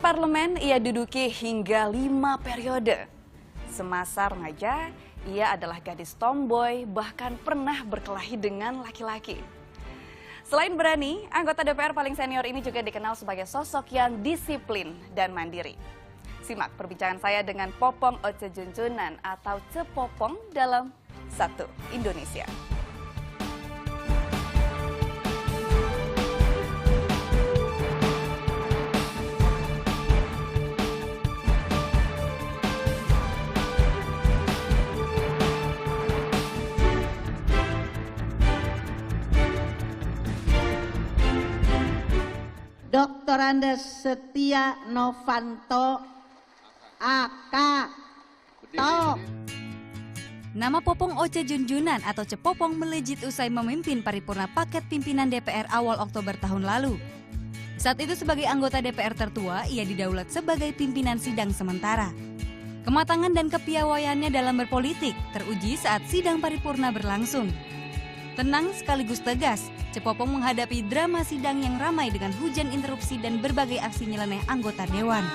parlemen ia duduki hingga 5 periode. Semasa remaja, ia adalah gadis tomboy, bahkan pernah berkelahi dengan laki-laki. Selain berani, anggota DPR paling senior ini juga dikenal sebagai sosok yang disiplin dan mandiri. Simak perbincangan saya dengan Popong Oce Junjunan atau Cepopong dalam Satu Indonesia. Dr. Andes Setia Novanto AK Tok. Nama Popong Oce Junjunan atau Cepopong melejit usai memimpin paripurna paket pimpinan DPR awal Oktober tahun lalu. Saat itu sebagai anggota DPR tertua, ia didaulat sebagai pimpinan sidang sementara. Kematangan dan kepiawaiannya dalam berpolitik teruji saat sidang paripurna berlangsung. Tenang sekaligus tegas, Cepopong menghadapi drama sidang yang ramai dengan hujan interupsi dan berbagai aksi nyeleneh anggota dewan.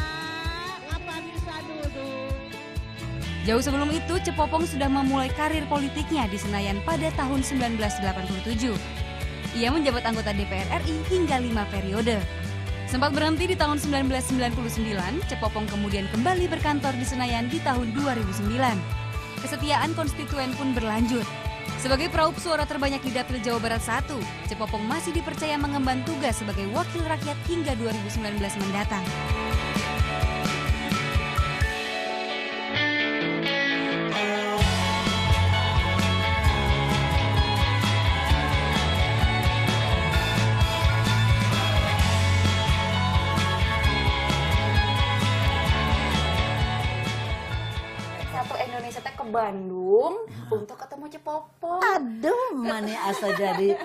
Jauh sebelum itu, Cepopong sudah memulai karir politiknya di Senayan pada tahun 1987. Ia menjabat anggota DPR RI hingga 5 periode. Sempat berhenti di tahun 1999, Cepopong kemudian kembali berkantor di Senayan di tahun 2009. Kesetiaan konstituen pun berlanjut. Sebagai peraup suara terbanyak di Dapil Jawa Barat 1, Cepopong masih dipercaya mengemban tugas sebagai wakil rakyat hingga 2019 mendatang. Satu Indonesia teh ke Bandung untuk ketemu Cepopong. Aduh, mana asa jadi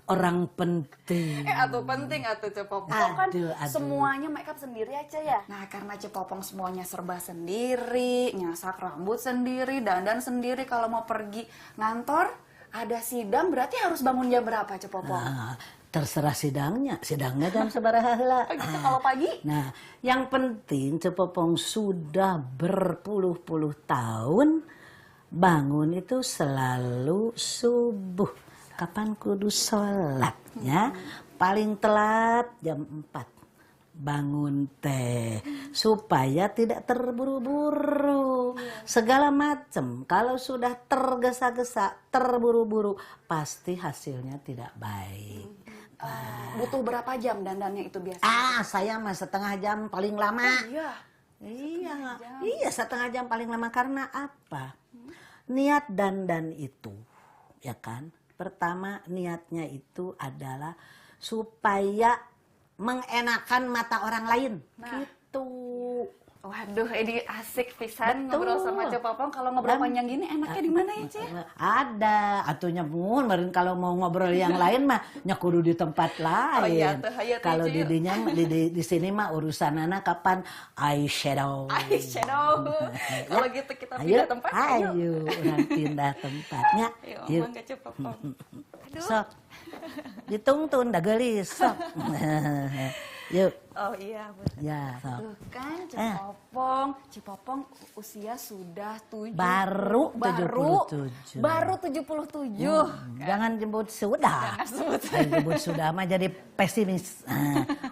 orang penting. Atuh penting atuh Cepopong. Kan Aduh. semuanya make up sendiri aja ya. Nah, karena Cepopong semuanya serba sendiri, nyasak rambut sendiri, dandan sendiri, kalau mau pergi ngantor, ada sidang berarti harus bangun jam berapa Cepopong? Nah, terserah sidangnya jam sabaraha heula. Gitu kalau pagi? Nah, yang penting Cepopong sudah berpuluh-puluh tahun bangun itu selalu subuh. Kapan kudu sholatnya? Paling telat jam 4. Bangun teh supaya tidak terburu-buru. Segala macam. Kalau sudah tergesa-gesa, terburu-buru, pasti hasilnya tidak baik. Butuh berapa jam dandannya itu biasa? Saya mah setengah jam paling lama. Iya. Iya, setengah jam paling lama. Karena apa? Niat dandan itu, ya kan? Pertama niatnya itu adalah supaya mengenakan mata orang lain. Gitu. Waduh, ini asik pisan Betul. ngobrol sama Cepopong. Kalau ngobrol panjang gini enaknya di mana ya, Ce? Ada, atunya mun, meureun kalau mau ngobrol yang lain mah nya kudu di tempat lain. Oh iya tuh, hayu teh, Kalau Ce, yuk. di sini mah urusanana kapan eyeshadow. Kalau gitu kita pindah tempat, ayo orang pindah tempatnya. Yuk, mangga Cepopong. Aduh. Sok. Ditungtun da geulis sok. Yuk. Oh iya, betul. Ya, sok. Tuh kan Cepopong usia sudah Baru 77. Baru 77. Jangan jemput sudah. Jemput sudah mah jadi pesimis.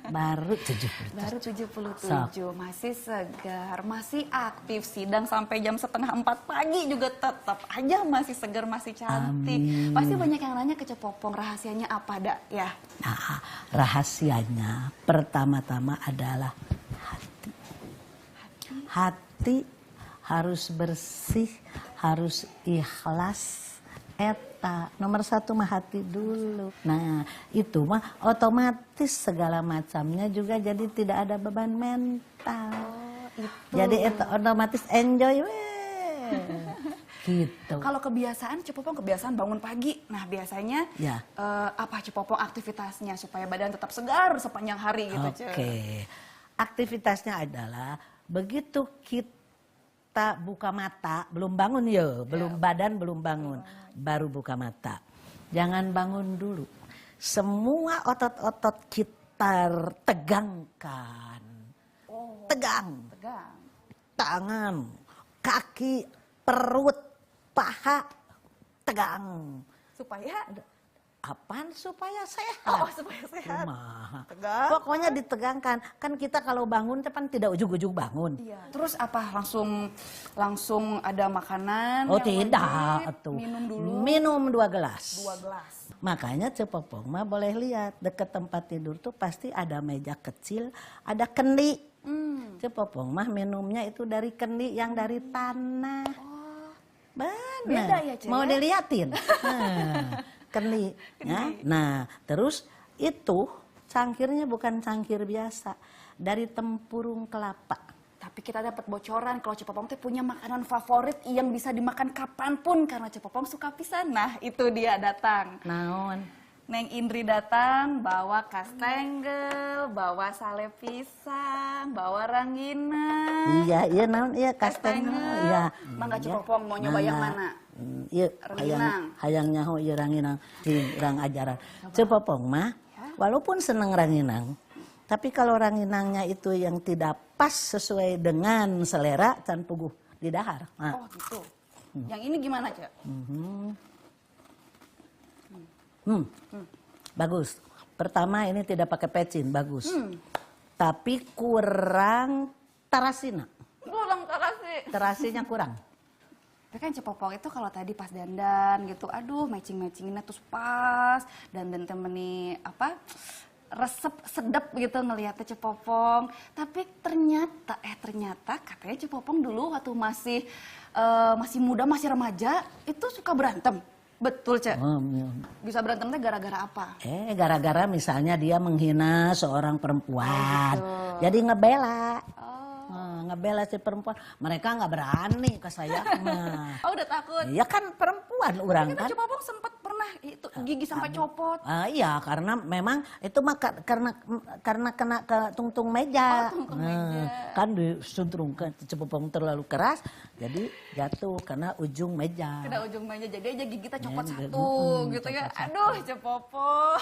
Baru 77. Baru 77, masih segar, masih aktif, sidang sampai jam 3:30 pagi juga tetap aja masih segar, masih cantik. Amin. Pasti banyak yang nanya ke Cepopong, rahasianya apa dak ya? Nah, rahasianya pertama-tama adalah hati. Hati harus bersih, harus ikhlas. Eta nomor 1 mah hati dulu. Nah, itu mah otomatis segala macamnya juga jadi tidak ada beban mental. Itu. Jadi eta otomatis enjoy gitu. Kalau kebiasaan Cepopong kebiasaan bangun pagi. Nah, biasanya Ya. apa Cepopong aktivitasnya supaya badan tetap segar sepanjang hari gitu, Ce? Oke. Aktivitasnya adalah begitu kita buka mata, belum bangun ya, belum badan belum bangun, baru buka mata. Jangan bangun dulu. Semua otot-otot kita tegangkan. tegang. Tegang. Tangan, kaki, perut, paha tegang. Supaya Apaan supaya sehat? oh supaya sehat. Kumaha. Tegang. Pokoknya ditegangkan. Kan kita kalau bangun kan tidak ujug-ujug bangun. Iya. Terus apa? Langsung ada makanan? Oh yang tidak wajib? tuh. Minum dulu. Minum 2 gelas. 2 gelas. Makanya Cepopong mah boleh lihat deket tempat tidur tuh pasti ada meja kecil, ada kendi. Cepopong mah minumnya itu dari kendi yang dari tanah. Benar. Beda ya, Ce, Mau ya? diliatin? Kendi. Ya. Nah, terus itu cangkirnya bukan cangkir biasa, dari tempurung kelapa. Tapi kita dapat bocoran kalau Cepopong teh punya makanan favorit yang bisa dimakan kapanpun karena Cepopong suka pisan. Nah, itu dia datang. Naon? Neng Indri datang bawa kastenggel, bawa sale pisang, bawa ranginang. Iya, iya naon iya kastengel. Iya. Mangga Iya. Cepopong mau nyoba yang mana? Iya, Ranginang. hayang nyaho ieu ranginang di urang ajaran. Cepopong mah walaupun seneng ranginang, tapi kalau ranginangnya itu yang tidak pas sesuai dengan selera can puguh di dahar. Nah. Oh gitu. Yang ini gimana, Cek? Bagus. Pertama ini tidak pakai pecin, bagus. Tapi kurang tarasina. Kurang terasi. Terasinya kurang. Tapi kan Cepopong itu kalau tadi pas dandan gitu, aduh matching-matchinginnya terus pas. Dan temeni apa, resep sedap gitu ngelihatnya Cepopong. Tapi ternyata katanya Cepopong dulu waktu masih muda, masih remaja, itu suka berantem. Betul, Cek? Bisa berantemnya gara-gara apa? Gara-gara misalnya dia menghina seorang perempuan. Oh, gitu. Jadi ngebela. Oh. Ngebela si perempuan. Mereka nggak berani ke saya. Nah. Oh, udah takut. Iya kan perempuan orang Kita kan. Cepopong sempat pernah itu gigi sampai copot. Iya karena memang itu mah karena kena ke tungtung meja. Oh, tungtung meja. Kan disuntrungkan Cepopong terlalu keras jadi jatuh karena ujung meja. Kena ujung meja jadi aja gigi kita copot Ya, satu gitu ya. copot satu. Aduh, Cepopong.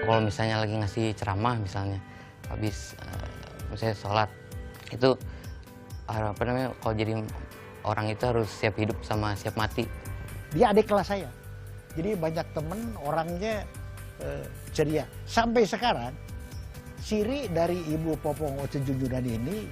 Kalau misalnya lagi ngasih ceramah misalnya habis misalnya sholat itu apa namanya kalau jadi orang itu harus siap hidup sama siap mati. Dia adik kelas saya. Jadi banyak temen orangnya ceria. Sampai sekarang ciri dari Ibu Popong Oce Junjunan ini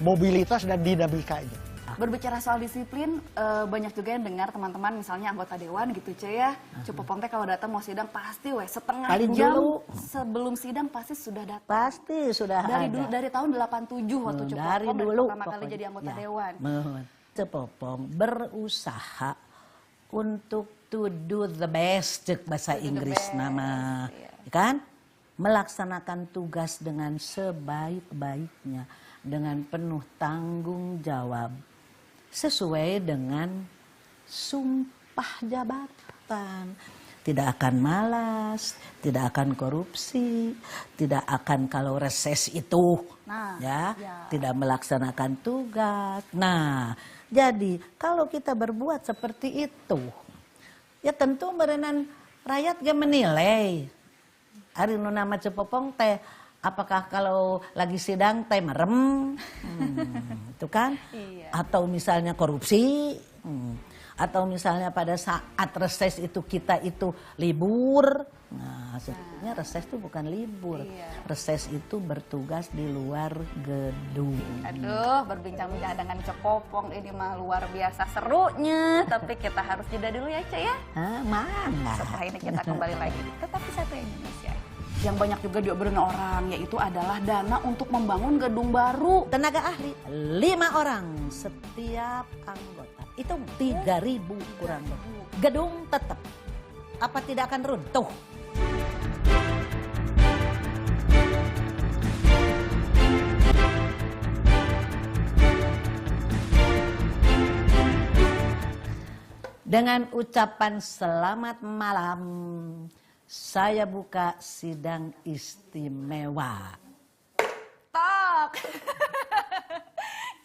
mobilitas dan dinamikanya. Berbicara soal disiplin, banyak juga yang dengar teman-teman misalnya anggota dewan gitu Ce ya. Cepopong teh kalau datang mau sidang pasti setengah Paling jam dulu. sebelum sidang pasti sudah datang. Pasti sudah Dari ada. dulu dari tahun 87 waktu Cepopong Dari dulu pertama kali pokoknya. jadi anggota Ya. dewan. Cepopong berusaha untuk to do the best cek bahasa Inggris best, nama iya. kan melaksanakan tugas dengan sebaik-baiknya dengan penuh tanggung jawab sesuai dengan sumpah jabatan. Tidak akan malas, tidak akan korupsi, tidak akan kalau reses itu Nah, ya, ya. tidak melaksanakan tugas. Nah, jadi kalau kita berbuat seperti itu, ya tentu berenan rakyat gak menilai. Ari nu nama Cepopong teh apakah kalau lagi sidang teh merem, itu kan? Iya. Atau misalnya korupsi, atau misalnya pada saat reses itu kita itu libur. Nah, sebetulnya reses itu bukan libur. Iya. Reses itu bertugas di luar gedung. Aduh, berbincang-bincang dengan Cepopong ini mah luar biasa serunya. Tapi kita harus jeda dulu ya, Ce ya. Mana? Setelah ini kita kembali lagi. Tetapi satu Indonesia. Yang banyak juga diobrolin orang, yaitu adalah dana untuk membangun gedung baru. Tenaga ahli 5 orang setiap anggota. Itu 3.000 kurang lebih. Gedung tetap. Apa tidak akan runtuh? Dengan ucapan selamat malam, saya buka sidang istimewa. Tok.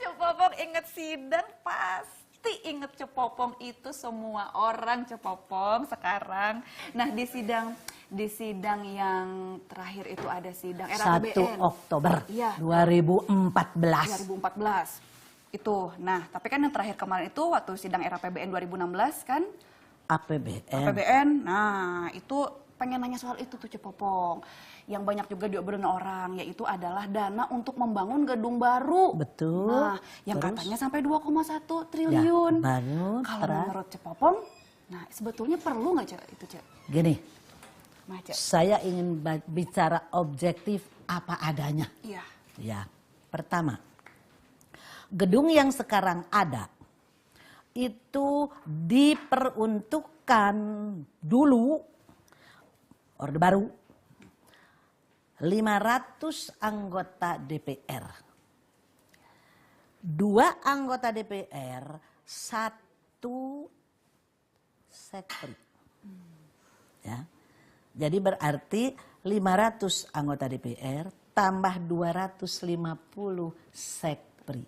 Cepopong inget sidang pasti inget Cepopong itu semua orang Cepopong sekarang. Nah di sidang di sidang yang terakhir itu ada sidang 1 RAPBN. Oktober Iya. 2014. 2014. Itu. Nah, tapi kan yang terakhir kemarin itu waktu sidang RAPBN 2016 kan? APBN. APBN. Nah, itu pengen nanya soal itu tuh Cepopong. Yang banyak juga diobrolin orang, yaitu adalah dana untuk membangun gedung baru. Betul. Nah, yang Terus? katanya sampai 2,1 triliun. Ya, baru. Kalau Terus? menurut Cepopong, nah sebetulnya perlu nggak Cek itu Cek? Gini, Nah, Cek. saya ingin bicara objektif apa adanya. Iya. Ya, pertama, gedung yang sekarang ada itu diperuntukkan dulu Orde Baru 500 anggota DPR. 2 anggota DPR, 1 sekpri. Ya. Jadi berarti 500 anggota DPR tambah 250 sekpri.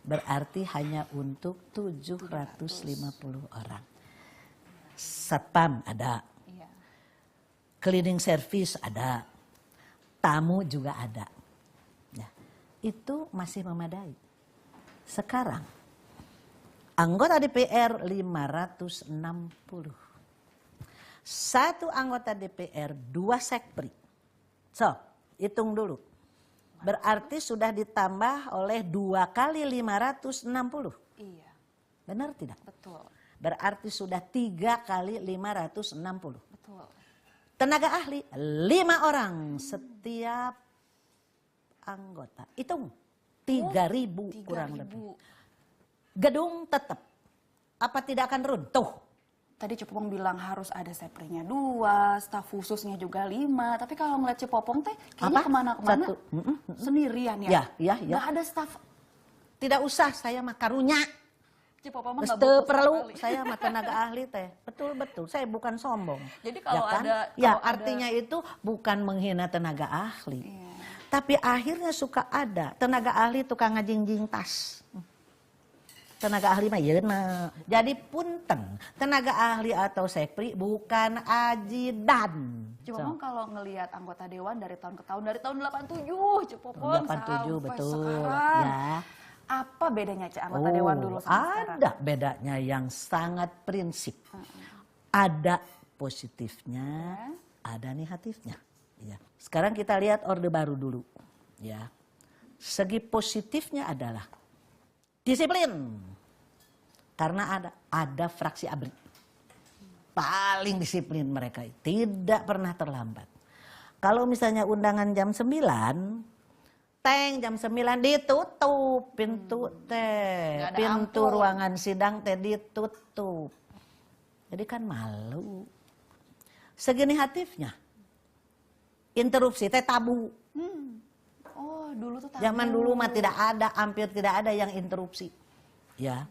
Berarti hanya untuk 750 orang. Satpam ada, Iya. cleaning service ada, tamu juga ada. Ya, itu masih memadai. Sekarang anggota DPR 560. 1 anggota DPR 2 sekpri. So, hitung dulu. Berarti sudah ditambah oleh 2 kali 560. Iya, Benar tidak? betul. Berarti sudah 3 kali 560. Betul. Tenaga ahli 5 orang setiap anggota. Hitung 3.000 kurang 3.000. lebih. Gedung tetap. Apa tidak akan runtuh? Tadi Cepopong bilang harus ada seprinya 2, staf khususnya juga 5. Tapi kalau ngeliat Cepopong teh kayaknya Apa? kemana-kemana 1. sendirian ya. Ya. Nggak ada staf. Tidak usah, saya mah karunya. Cepopong mah Geus nggak teu butuh perlu, sekali. saya mah tenaga ahli teh. Betul-betul, saya bukan sombong. Jadi kalau kan? ada- Ya kalau ada- artinya itu bukan menghina tenaga ahli. Iya. Tapi akhirnya suka ada tenaga ahli tukang ngajingjing tas. Tenaga ahli mah yeuna. Jadi punten, tenaga ahli atau sekpri bukan ajidan. Cepopong kalau ngelihat anggota dewan dari tahun ke tahun, dari tahun 87 Cepopong 87 sampai betul. sekarang. Ya. Apa bedanya Cek anggota dewan dulu sama sekarang? Ada bedanya yang sangat prinsip. Ada positifnya, ada negatifnya. Ya. Sekarang kita lihat Orde Baru dulu. Ya. Segi positifnya adalah disiplin. Karena ada fraksi ABRI. Paling disiplin mereka. Tidak pernah terlambat. Kalau misalnya undangan jam 9, jam 9 ditutup pintu teh. Nggak ada Pintu ampun. ruangan sidang teh ditutup. Jadi kan malu. Segi negatifnya, interupsi teh tabu. Oh, dulu tuh tabu. Zaman dulu mah tidak ada, hampir tidak ada yang interupsi. Ya.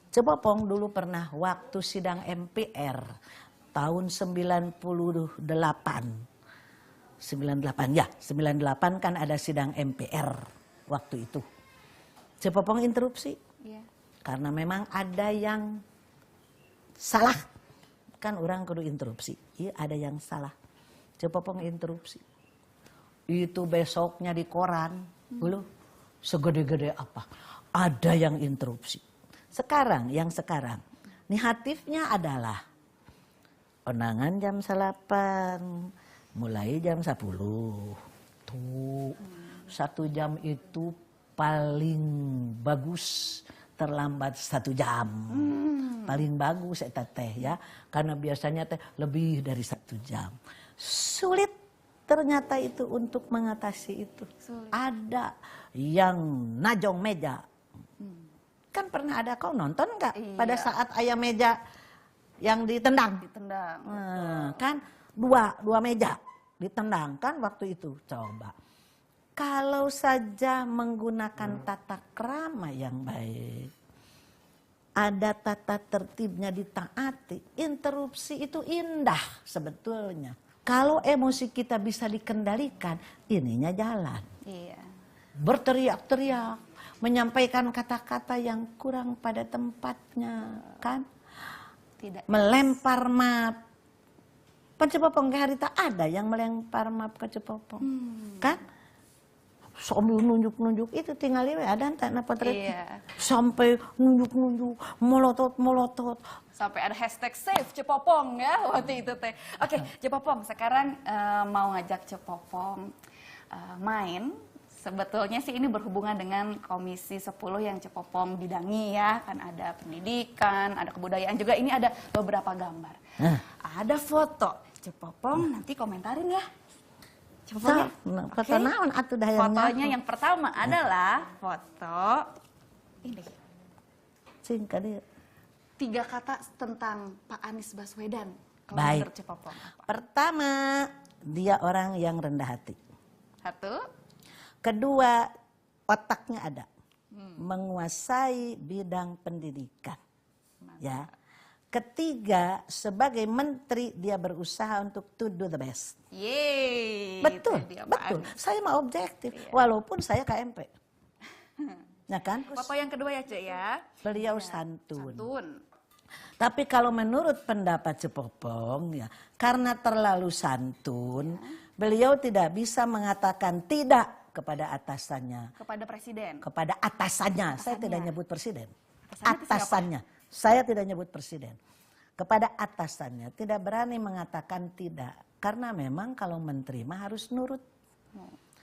Cepopong dulu pernah waktu sidang MPR tahun 98 kan ada sidang MPR waktu itu. Cepopong interupsi. Iya. Karena memang ada yang salah. Kan orang kudu interupsi. Iya ada yang salah. Cepopong interupsi. Itu besoknya di koran. Dulu segede-gede apa. Ada yang interupsi. Sekarang, negatifnya adalah undangan jam 8, mulai jam 10. Tuh, 1 jam itu paling bagus, terlambat 1 jam. Paling bagus eta teh ya, karena biasanya teh lebih dari 1 jam. Sulit ternyata itu untuk mengatasi itu. Sulit. Ada yang najong meja. Kan pernah ada, kau nonton nggak Iya. pada saat ayam meja yang ditendang? Ditendang. Kan dua meja ditendang kan waktu itu. Coba kalau saja menggunakan tata krama yang baik, ada tata tertibnya ditaati, interupsi itu indah sebetulnya. Kalau emosi kita bisa dikendalikan, ininya jalan. Iya. Berteriak-teriak, menyampaikan kata-kata yang kurang pada tempatnya, kan? Tidak. Melempar map Cepopong ke harita ada yang melempar map ke Cepopong, kan? Sambil nunjuk-nunjuk itu tinggal liwe ada entah na potret. Iya. Sampai nunjuk-nunjuk, molotot. Sampai ada hashtag save Cepopong ya waktu itu teh. Oke, Cepopong sekarang mau ngajak Cepopong main. Sebetulnya sih ini berhubungan dengan Komisi 10 yang Cepopong bidangi ya. Kan ada pendidikan, ada kebudayaan juga. Ini ada beberapa gambar. Ada foto Cepopong, nanti komentarin ya. Cepopong ya? Foto naon atuh dah yang Fotonya yang pertama adalah foto ini. singkat dia. 3 kata tentang Pak Anies Baswedan. Kalau Baik. menurut Cepopong apa? Pertama, dia orang yang rendah hati. 1, Kedua, otaknya ada. Menguasai bidang pendidikan. Ya. Ketiga, sebagai menteri dia berusaha untuk to do the best. yeay. Betul, Itu dia, Pak betul. Anies. Saya mau objektif, walaupun saya KMP. Ya kan? Foto yang kedua ya, Cek ya. Beliau santun. Santun. Tapi kalau menurut pendapat Cepopong, ya, karena terlalu santun, beliau tidak bisa mengatakan tidak kepada atasannya. Kepada presiden. Kepada atasannya, saya tidak nyebut presiden. Atasannya itu siapa? Atasannya, saya tidak nyebut presiden. Kepada atasannya tidak berani mengatakan tidak. Karena memang kalau menteri mah harus nurut.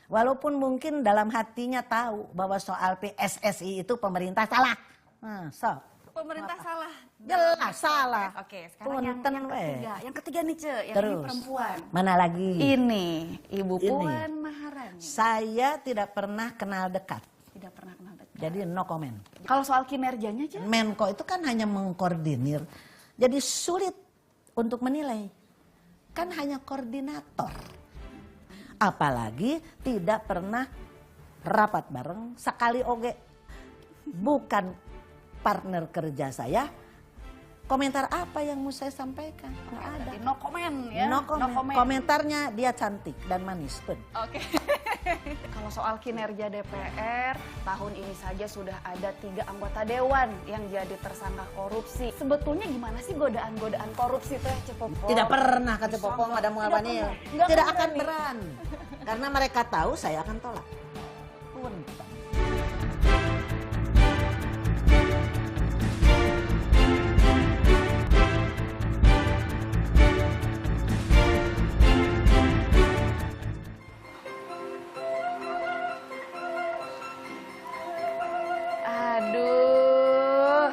Walaupun mungkin dalam hatinya tahu bahwa soal PSSI itu pemerintah salah. Nah, Pemerintah salah. jelas salah. Oke, sekarang yang Punten, ketiga. Yang ketiga nih, Cek. Yang ini Terus. perempuan. Mana lagi? Ini Ibu Ini. Puan Maharani. Saya tidak pernah kenal dekat. Tidak pernah kenal dekat. Jadi no comment. Kalau soal kinerjanya, Cek? Menko itu kan hanya mengkoordinir. Jadi sulit untuk menilai. Kan hanya koordinator. Apalagi tidak pernah rapat bareng sekali oge. Bukan partner kerja saya. Komentar apa yang mau saya sampaikan? Nggak ada. Berarti no comment ya. No comment. Komentarnya dia cantik dan manis pun. Oke. Kalau soal kinerja DPR, tahun ini saja sudah ada 3 anggota dewan yang jadi tersangka korupsi. Sebetulnya gimana sih godaan-godaan korupsi teh, Cepopong? Tidak pernah kata Popong ada Tidak Muhammad pernah. Nggak Tidak akan akan berani. Karena mereka tahu saya akan tolak. Punten. Aduh.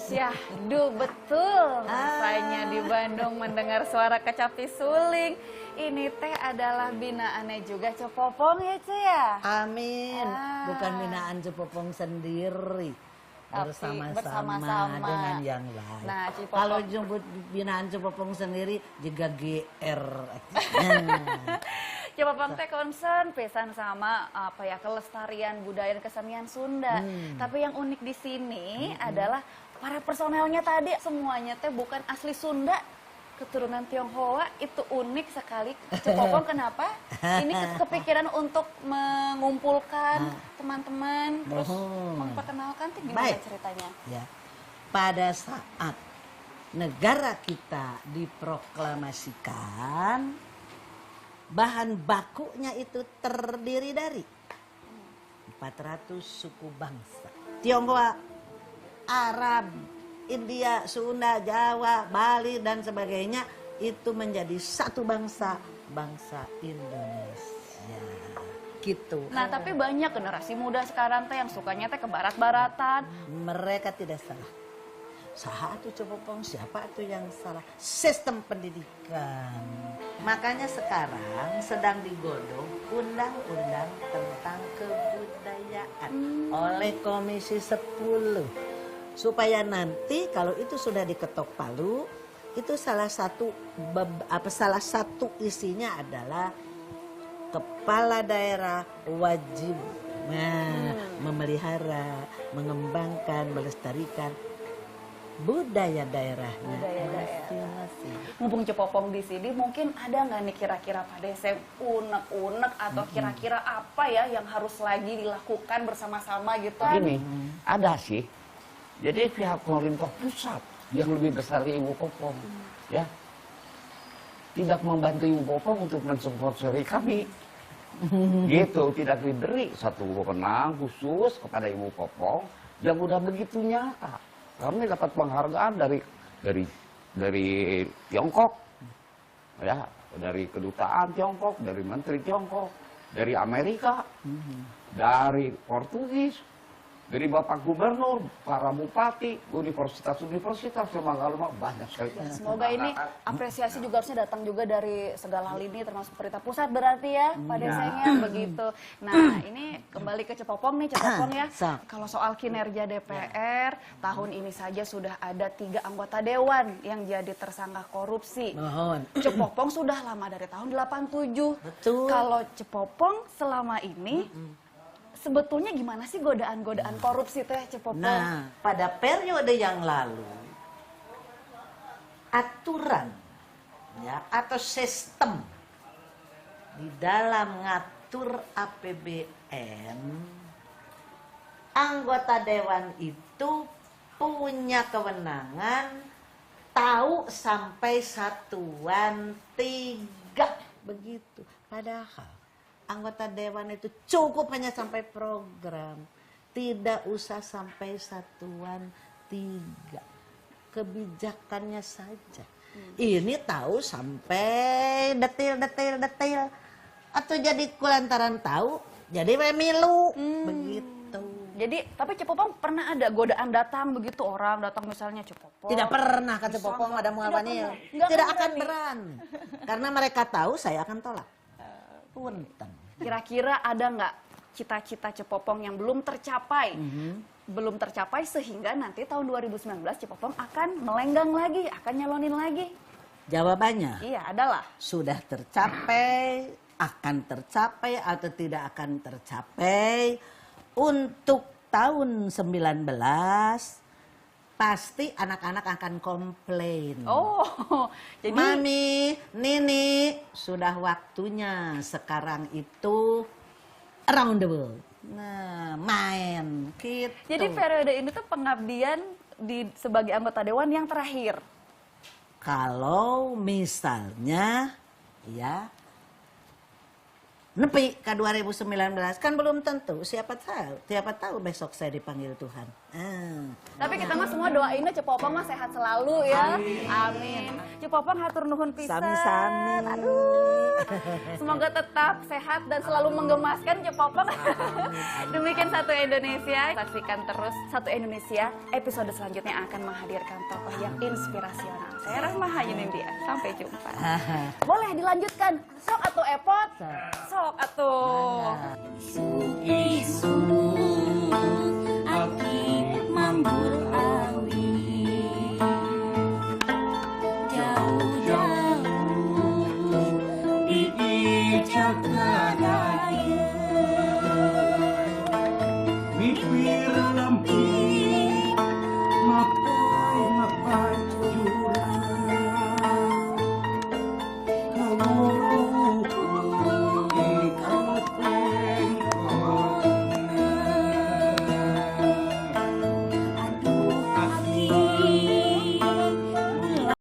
Syahdu betul rasanya di Bandung mendengar suara kecapi suling. Ini teh adalah binaannya juga Cepopong ya, Ce ya? Amin. Bukan binaan Cepopong sendiri. Tapi Bersama-sama bersama-sama. dengan yang lain. Nah, Cepopong- Kalau jemput binaan Cepopong sendiri juga GR. Cepopong teh concern pesan sama apa ya kelestarian budaya dan kesenian Sunda. Tapi yang unik di sini adalah para personelnya tadi semuanya teh bukan asli Sunda, keturunan Tionghoa. Itu unik sekali. Cepopong kenapa? Ini kepikiran untuk mengumpulkan teman-teman terus memperkenalkan tuh gimana Baik. ceritanya? Ya. Pada saat negara kita diproklamasikan, bahan bakunya itu terdiri dari 400 suku bangsa. Tionghoa, Arab, India, Sunda, Jawa, Bali, dan sebagainya. Itu menjadi satu bangsa, bangsa Indonesia. Gitu. Nah, tapi banyak generasi muda sekarang teh yang sukanya teh ke barat-baratan. Mereka tidak salah. Saha tuh Cepopong, siapa tuh yang salah? Sistem pendidikan. Makanya sekarang sedang digodok undang-undang tentang kebudayaan oleh Komisi 10. Supaya nanti kalau itu sudah diketok palu, itu salah satu isinya adalah kepala daerah wajib memelihara, mengembangkan, melestarikan budaya daerahnya. Masing-masing. Mumpung Cepopong di sini, mungkin ada nggak nih kira-kira Pak Desem unek-unek atau kira-kira apa ya yang harus lagi dilakukan bersama-sama gitu? Gini, ada sih. Jadi pihak pemerintah pusat yang lebih besar dari Ibu Popong, ya. Tidak membantu Ibu Popong untuk mensponsori kami. Gitu, tidak diberi satu wewenang khusus kepada Ibu Popong yang udah begitu nyata. Kami dapat penghargaan dari Tiongkok, ya, dari kedutaan Tiongkok, dari Menteri Tiongkok, dari Amerika, dari Portugis, dari Bapak Gubernur, para bupati, universitas-universitas, lembaga-lembaga banyak sekali. Semoga ini apresiasi juga harusnya datang juga dari segala lini termasuk pemerintah pusat berarti ya Pak Desanya begitu. Nah ini kembali ke Cepopong nih Cepopong ya. Kalau soal kinerja DPR tahun ini saja sudah ada 3 anggota dewan yang jadi tersangka korupsi. Mohon. Cepopong sudah lama dari tahun 87. Betul. Kalau Cepopong selama ini sebetulnya gimana sih godaan-godaan korupsi teh Cepopong? Nah, pada periode yang lalu aturan ya atau sistem di dalam ngatur APBN, anggota dewan itu punya kewenangan tahu sampai satuan 3 begitu. Padahal anggota dewan itu cukup hanya sampai program, tidak usah sampai satuan 3. Kebijakannya saja. Ini tahu sampai detail. Atau jadi kulantaran tahu, jadi pemilu. Begitu. Jadi, tapi Cepopong pernah ada godaan datang begitu orang datang misalnya Cepopong. Tidak pernah kata Popong ada mualnya. Tidak akan berani. Karena mereka tahu saya akan tolak. Punten. Kira-kira ada nggak cita-cita Cepopong yang belum tercapai? Belum tercapai sehingga nanti tahun 2019 Cepopong akan melenggang lagi, akan nyalonin lagi. Jawabannya Iya, adalah. sudah tercapai, akan tercapai atau tidak akan tercapai. Untuk tahun 19 pasti anak-anak akan komplain. Oh, jadi Mami, Nini, sudah waktunya sekarang itu around the world. Nah, main gitu. jadi periode ini tuh pengabdian sebagai anggota dewan yang terakhir. Kalau misalnya ya nepi ke 2019 kan belum tentu, siapa tahu besok saya dipanggil Tuhan. Tapi kita mah semua doainnya Cepopong mah sehat selalu ya. Amin. Cepopong hatur nuhun pisan. Sami-sami. Aduh. Semoga tetap sehat dan selalu menggemaskan Cepopong. Demikian Satu Indonesia. Saksikan terus Satu Indonesia. Episode selanjutnya akan menghadirkan tokoh yang inspirasional. Saya Rahma Hayunindya. Sampai jumpa. Boleh dilanjutkan. Sok atau epot? Sok atuh. Isu-isu aki mambur